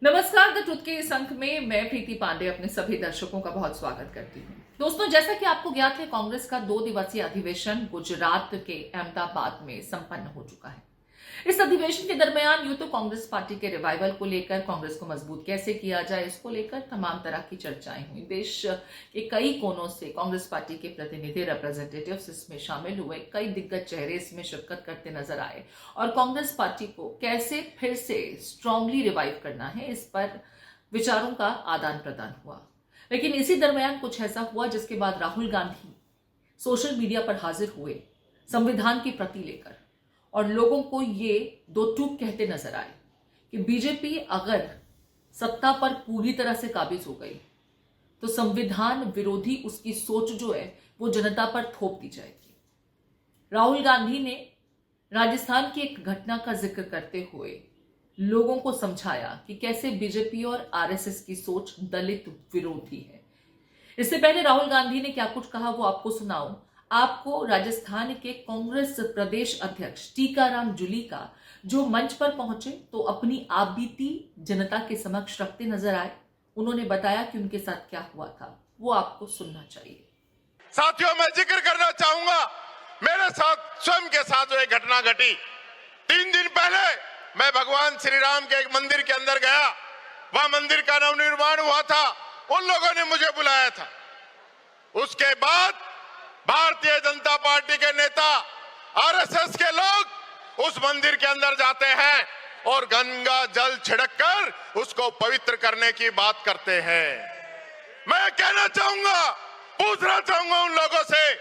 नमस्कार। The truth के इस अंक में मैं प्रीति पांडे अपने सभी दर्शकों का बहुत स्वागत करती हूँ। दोस्तों, जैसा कि आपको ज्ञात है, कांग्रेस का 2 दिवसीय अधिवेशन गुजरात के अहमदाबाद में संपन्न हो चुका है। इस अधिवेशन के दरमियान यूं तो कांग्रेस पार्टी के रिवाइवल को लेकर, कांग्रेस को मजबूत कैसे किया जाए, इसको लेकर तमाम तरह की चर्चाएं हुई। देश के कई कोनों से कांग्रेस पार्टी के प्रतिनिधि, रिप्रेजेंटेटिव्स इसमें शामिल हुए। कई दिग्गज चेहरे इसमें शिरकत करते नजर आए और कांग्रेस पार्टी को कैसे फिर से स्ट्रांगली रिवाइव करना है, इस पर विचारों का आदान प्रदान हुआ। लेकिन इसी दरमियान कुछ ऐसा हुआ जिसके बाद राहुल गांधी सोशल मीडिया पर हाजिर हुए संविधान की प्रति लेकर और लोगों को ये दो टूक कहते नजर आए कि बीजेपी अगर सत्ता पर पूरी तरह से काबिज हो गई तो संविधान विरोधी उसकी सोच जो है वो जनता पर थोप दी जाएगी। राहुल गांधी ने राजस्थान की एक घटना का जिक्र करते हुए लोगों को समझाया कि कैसे बीजेपी और आरएसएस की सोच दलित विरोधी है। इससे पहले राहुल गांधी ने क्या कुछ कहा वो आपको सुनाऊं। आपको राजस्थान के कांग्रेस प्रदेश अध्यक्ष टीकाराम जूली का जो मंच पर पहुंचे तो अपनी आपबीती जनता के समक्ष रखते नजर आए। उन्होंने बताया कि उनके साथ क्या हुआ था, वो आपको सुनना चाहिए। साथियों, मैं जिक्र करना चाहूंगा मेरे साथ स्वयं के साथ जो एक घटना घटी। 3 दिन पहले मैं भगवान श्री राम के एक मंदिर के अंदर गया। वह मंदिर का नवनिर्माण हुआ था, उन लोगों ने मुझे बुलाया था। उसके बाद भारतीय जनता पार्टी के नेता, आरएसएस के लोग उस मंदिर के अंदर जाते हैं और गंगा जल छिड़ककर उसको पवित्र करने की बात करते हैं। मैं कहना चाहूंगा, पूछना चाहूंगा उन लोगों से,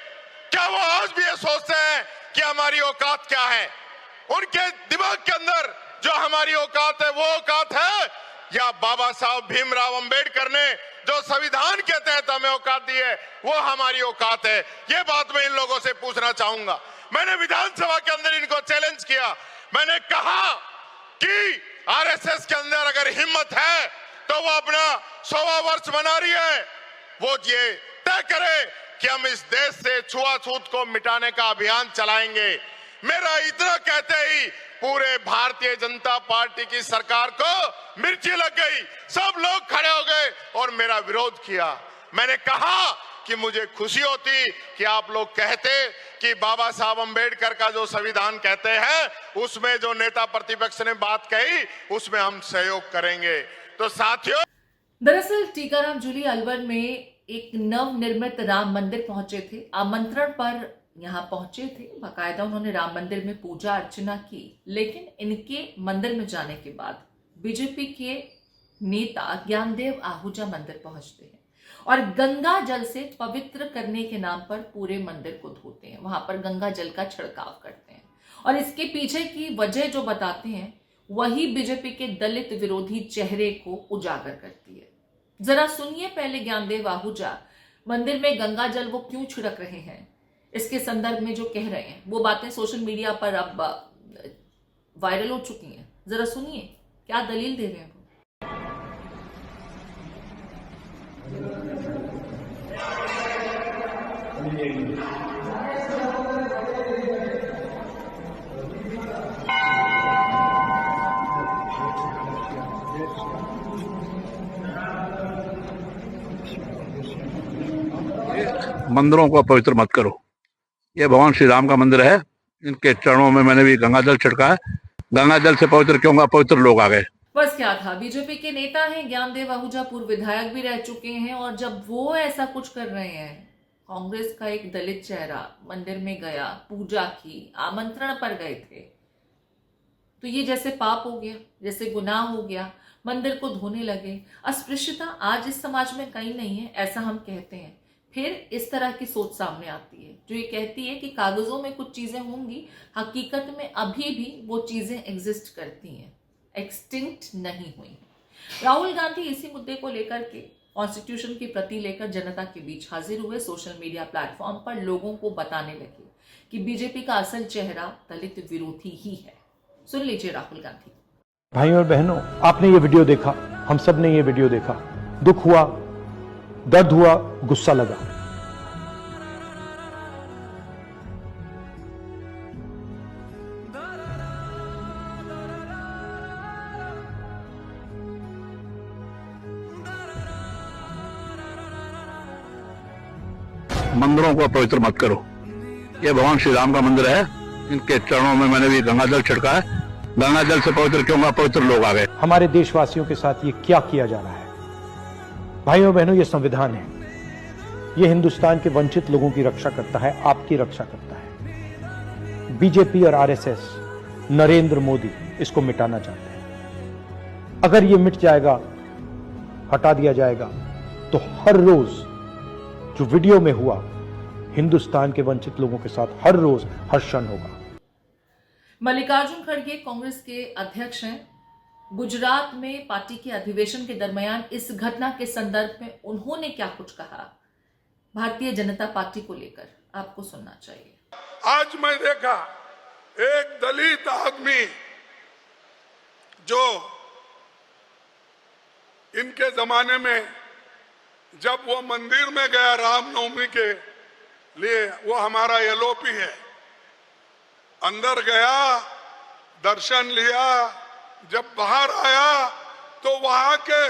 क्या वो आज भी ये सोचते हैं कि हमारी औकात क्या है? उनके दिमाग के अंदर जो हमारी औकात है वो औकात है, या बाबा साहब भीमराव अंबेडकर ने जो संविधान के तहत हमें औकात दी है वो हमारी औकात है? ये बात मैं इन लोगों से पूछना चाहूंगा। मैंने विधानसभा के अंदर इनको चैलेंज किया। मैंने कहा कि आरएसएस के अंदर अगर हिम्मत है तो वो अपना 100वां वर्ष मना रही है, वो ये तय करे कि हम इस देश से छुआछूत को मिटाने का अभियान चलाएंगे। मेरा इतना कहते ही पूरे भारतीय जनता पार्टी की सरकार को मिर्ची लग गई। सब लोग खड़े हो गए और मेरा विरोध किया। मैंने कहा कि मुझे खुशी होती कि आप लोग कहते कि बाबा साहब अंबेडकर का जो संविधान कहते हैं उसमें जो नेता प्रतिपक्ष ने बात कही उसमें हम सहयोग करेंगे। तो साथियों, दरअसल टीकाराम जूली अलवर में एक नवनिर्मित राम मंदिर पहुंचे थे। आमंत्रण पर यहां पहुंचे थे, बाकायदा उन्होंने राम मंदिर में पूजा अर्चना की। लेकिन इनके मंदिर में जाने के बाद बीजेपी के नेता ज्ञानदेव आहूजा मंदिर पहुंचते हैं और गंगा जल से पवित्र करने के नाम पर पूरे मंदिर को धोते हैं, वहां पर गंगा जल का छिड़काव करते हैं और इसके पीछे की वजह जो बताते हैं वही बीजेपी के दलित विरोधी चेहरे को उजागर करती है। जरा सुनिए पहले ज्ञानदेव आहूजा मंदिर में गंगा जल वो क्यों छिड़क रहे हैं, इसके संदर्भ में जो कह रहे हैं वो बातें सोशल मीडिया पर अब वायरल हो चुकी हैं। जरा सुनिए क्या दलील दे रहे हैं वो। मंदिरों को अपवित्र मत करो। ये भगवान श्री राम का मंदिर है, इनके चरणों में मैंने भी गंगा जल छिड़का है। गंगा जल से पवित्र क्यों? अपवित्र लोग आ गए। बस क्या था, बीजेपी के नेता हैं ज्ञानदेव आहूजा, पूर्व विधायक भी रह चुके हैं और जब वो ऐसा कुछ कर रहे हैं, कांग्रेस का एक दलित चेहरा मंदिर में गया, पूजा की, आमंत्रण पर गए थे, तो ये जैसे पाप हो गया, जैसे गुनाह हो गया, मंदिर को धोने लगे। अस्पृश्यता आज इस समाज में कहीं नहीं है ऐसा हम कहते हैं, फिर इस तरह की सोच सामने आती है जो ये कहती है कि कागजों में कुछ चीजें होंगी, हकीकत में अभी भी वो चीजें एग्जिस्ट करती हैं, एक्सटिंक्ट नहीं हुई। राहुल गांधी इसी मुद्दे को लेकर के कॉन्स्टिट्यूशन की प्रति लेकर जनता के बीच हाजिर हुए। सोशल मीडिया प्लेटफॉर्म पर लोगों को बताने लगे कि बीजेपी का असल चेहरा दलित विरोधी ही है। सुन लीजिए राहुल गांधी। भाइयों और बहनों, आपने ये वीडियो देखा, हम सब ने ये वीडियो देखा, दुख हुआ, दर्द हुआ, गुस्सा लगा। मंदिरों को अपवित्र मत करो। ये भगवान श्री राम का मंदिर है, इनके चरणों में मैंने भी गंगा जल छिड़का है। गंगा जल से पवित्र क्यों? अपवित्र लोग आ गए। हमारे देशवासियों के साथ ये क्या किया जा रहा है? भाइयों बहनों, ये संविधान है, ये हिंदुस्तान के वंचित लोगों की रक्षा करता है, आपकी रक्षा करता है। बीजेपी और आरएसएस, नरेंद्र मोदी इसको मिटाना चाहते हैं। अगर ये मिट जाएगा, हटा दिया जाएगा, तो हर रोज जो वीडियो में हुआ हिंदुस्तान के वंचित लोगों के साथ हर रोज हर क्षण होगा। मल्लिकार्जुन खड़गे कांग्रेस के अध्यक्ष हैं। गुजरात में पार्टी के अधिवेशन के दरमियान इस घटना के संदर्भ में उन्होंने क्या कुछ कहा भारतीय जनता पार्टी को लेकर, आपको सुनना चाहिए। आज मैं देखा एक दलित आदमी जो इनके जमाने में जब वो मंदिर में गया रामनवमी के लिए, वो हमारा एलओपी है, अंदर गया, दर्शन लिया, जब बाहर आया तो वहां के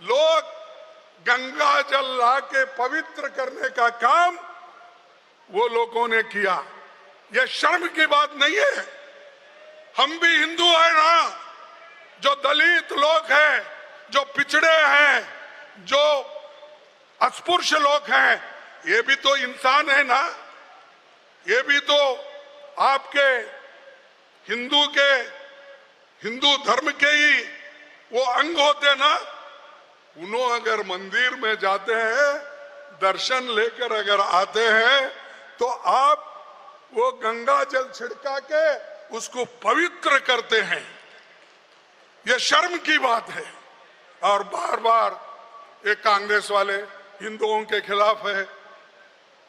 लोग गंगा जल ला के पवित्र करने का काम वो लोगों ने किया। ये शर्म की बात नहीं है। हम भी हिंदू हैं ना, जो दलित लोग हैं, जो पिछड़े हैं, जो अस्पृश्य लोग हैं, ये भी तो इंसान है ना। ये भी तो आपके हिंदू धर्म के ही वो अंग होते ना। उन्होंने अगर मंदिर में जाते हैं, दर्शन लेकर अगर आते हैं, तो आप वो गंगा जल छिड़का के उसको पवित्र करते हैं। ये शर्म की बात है। और बार बार ये कांग्रेस वाले हिंदुओं के खिलाफ है,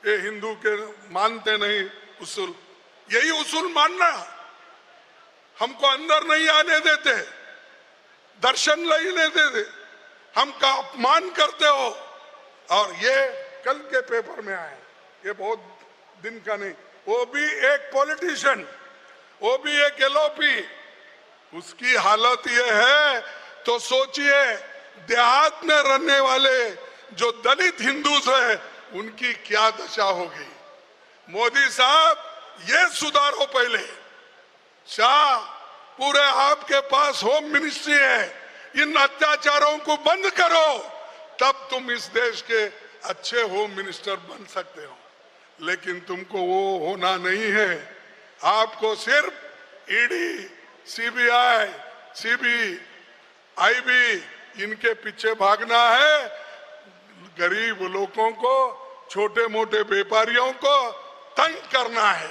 ये हिंदू के मानते नहीं उसूल। यही उसूल मानना, हमको अंदर नहीं आने देते, दर्शन नहीं देते, हमका अपमान करते हो। और ये कल के पेपर में आए, ये बहुत दिन का नहीं, वो भी एक पॉलिटिशियन, वो भी एक एलओपी, उसकी हालत ये है तो सोचिए देहात में रहने वाले जो दलित हिंदू है उनकी क्या दशा होगी। मोदी साहब, ये सुधारो पहले। शाह, पूरे आपके पास होम मिनिस्ट्री है, इन अत्याचारों को बंद करो, तब तुम इस देश के अच्छे होम मिनिस्टर बन सकते हो। लेकिन तुमको वो होना नहीं है। आपको सिर्फ ईडी, सीबीआई, आईबी इनके पीछे भागना है। गरीब लोगों को, छोटे मोटे व्यापारियों को तंग करना है,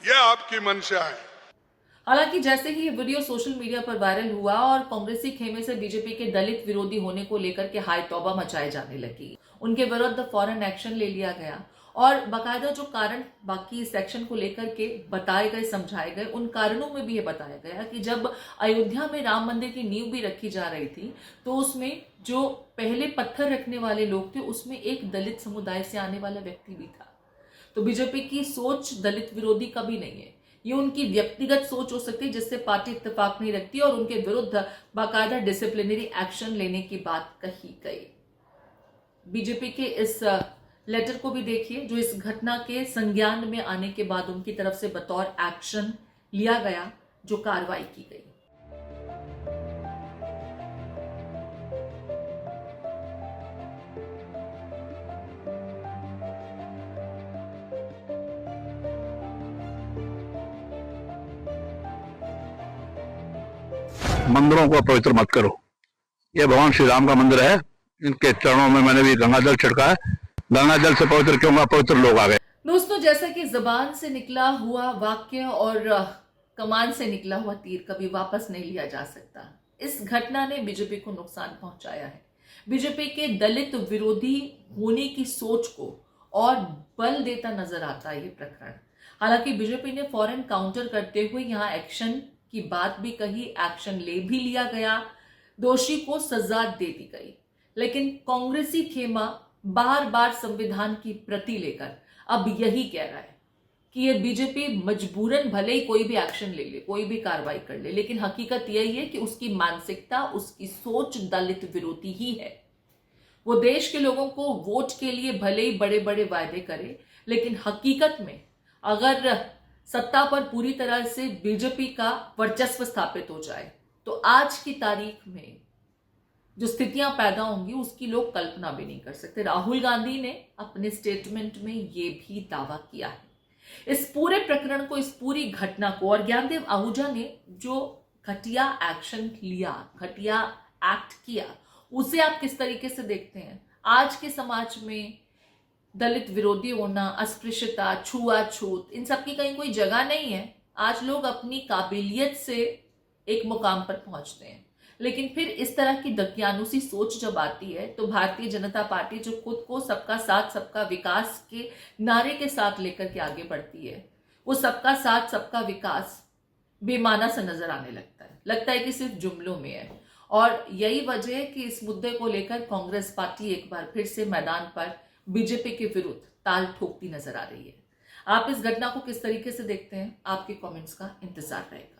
यह आपकी मंशा है। हालांकि जैसे ही ये वीडियो सोशल मीडिया पर वायरल हुआ और कांग्रेसी खेमे से बीजेपी के दलित विरोधी होने को लेकर के हाई तौबा मचाए जाने लगी, उनके विरुद्ध फौरन एक्शन ले लिया गया और बाकायदा जो कारण बाकी सेक्शन को लेकर के बताए गए, समझाए गए, उन कारणों में भी ये बताया गया कि जब अयोध्या में राम मंदिर की नींव भी रखी जा रही थी तो उसमें जो पहले पत्थर रखने वाले लोग थे उसमें एक दलित समुदाय से आने वाला व्यक्ति भी था। तो बीजेपी की सोच दलित विरोधी कभी नहीं है, ये उनकी व्यक्तिगत सोच हो सकती है जिससे पार्टी इत्तेफाक नहीं रखती और उनके विरुद्ध बाकायदा डिसिप्लिनरी एक्शन लेने की बात कही गई। बीजेपी के इस लेटर को भी देखिए जो इस घटना के संज्ञान में आने के बाद उनकी तरफ से बतौर एक्शन लिया गया, जो कार्रवाई की गई। मंदिरों को अपवित्र मत करो। ये भगवान श्री राम का मंदिर है, इनके चरणों में मैंने भी गंगा जल छिड़का है। गंगा जल से पवित्र क्यों? अपवित्र लोग आ गए। दोस्तों, जैसा कि जबान से निकला हुआ वाक्य और कमान से निकला हुआ तीर कभी वापस नहीं लिया जा सकता। इस घटना ने बीजेपी को नुकसान पहुंचाया है। बीजेपी के दलित विरोधी होने की सोच को और बल देता नजर आता है ये प्रकरण। हालांकि बीजेपी ने फौरन काउंटर करते हुए यहां एक्शन की बात भी कही, एक्शन ले भी लिया गया, दोषी को सजा दे दी गई। लेकिन कांग्रेसी खेमा बार बार संविधान की प्रति लेकर अब यही कह रहा है कि ये बीजेपी मजबूरन भले ही कोई भी एक्शन ले ले, कोई भी कार्रवाई कर ले, लेकिन हकीकत यही है कि उसकी मानसिकता, उसकी सोच दलित विरोधी ही है। वो देश के लोगों को वोट के लिए भले ही बड़े बड़े वायदे करे, लेकिन हकीकत में अगर सत्ता पर पूरी तरह से बीजेपी का वर्चस्व स्थापित हो जाए तो आज की तारीख में जो स्थितियां पैदा होंगी उसकी लोग कल्पना भी नहीं कर सकते। राहुल गांधी ने अपने स्टेटमेंट में ये भी दावा किया है। इस पूरे प्रकरण को, इस पूरी घटना को, और ज्ञानदेव आहूजा ने जो घटिया एक्शन लिया, घटिया एक्ट किया, उसे आप किस तरीके से देखते हैं? आज के समाज में दलित विरोधी होना, अस्पृश्यता, छुआछूत, इन सब की कहीं कोई जगह नहीं है। आज लोग अपनी काबिलियत से एक मुकाम पर पहुंचते हैं, लेकिन फिर इस तरह की दकियानुसी सोच जब आती है तो भारतीय जनता पार्टी जो खुद को सबका साथ सबका विकास के नारे के साथ लेकर के आगे बढ़ती है, वो सबका साथ सबका विकास बेमाना सा नजर आने लगता है कि सिर्फ जुमलों में है। और यही वजह है कि इस मुद्दे को लेकर कांग्रेस पार्टी एक बार फिर से मैदान पर बीजेपी के विरुद्ध ताल ठोकती नजर आ रही है। आप इस घटना को किस तरीके से देखते हैं? आपके कमेंट्स का इंतजार रहेगा।